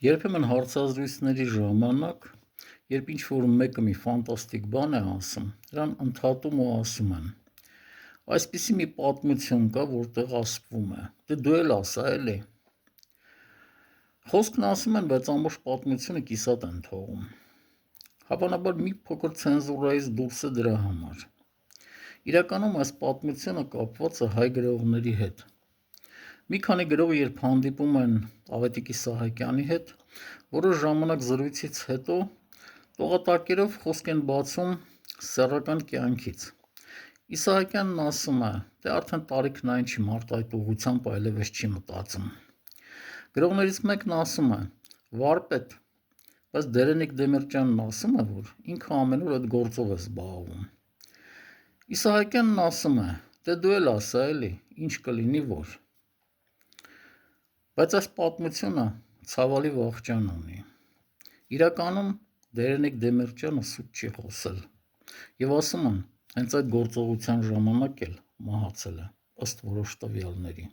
Երբեմն հարցազրույցների ժամանակ, երբ ինչ-որ մեկը մի ֆանտաստիկ բան է ասում, նրան ընդհատում ու ասում են. այսպիսի մի պատմություն կա, որտեղ ասվում է, դե դու էլ ասա էլի։ Խոսքն ասում են, բայց ամբողջ պատմությունը կիսատ են թողում։ Հավանաբար մի փոքր ցենզուրայից դուրս է դրա համար։ Իրականում այս պատմությունը կապված է հայ գրողների հետ։ Մի քանի գրող երբ հանդիպում են Ավետիքի Սահակյանի հետ, որոշ ժամանակ զրույցից հետո տողատակերով խոսք են բացում սեռական կյանքից։ Իսահակյանն ասում է, թե արդեն տարիքն այն չի, մարդ այդ ուղղությամբ այլևս չի մտածում։ Գրողներից մեկն ասում է. վարպետ, բայց Դերենիկ Դեմիրճյանն ասում է, որ ինքը ամեն օր այդ գործով է զբաղվում։ Իսահակյանն ասում է, դե դու էլ ասա էլի, ինչ կլինի որ։ Բայց այս պատմությունը ցավալի վախճան ունի։ Իրականում Դերենիկ Դեմիրճյանը սուտ չի խոսել։ Եվ ասում են, հենց այդ գործողության ժամանակ էլ մահացել է, ըստ որոշ տվյալների։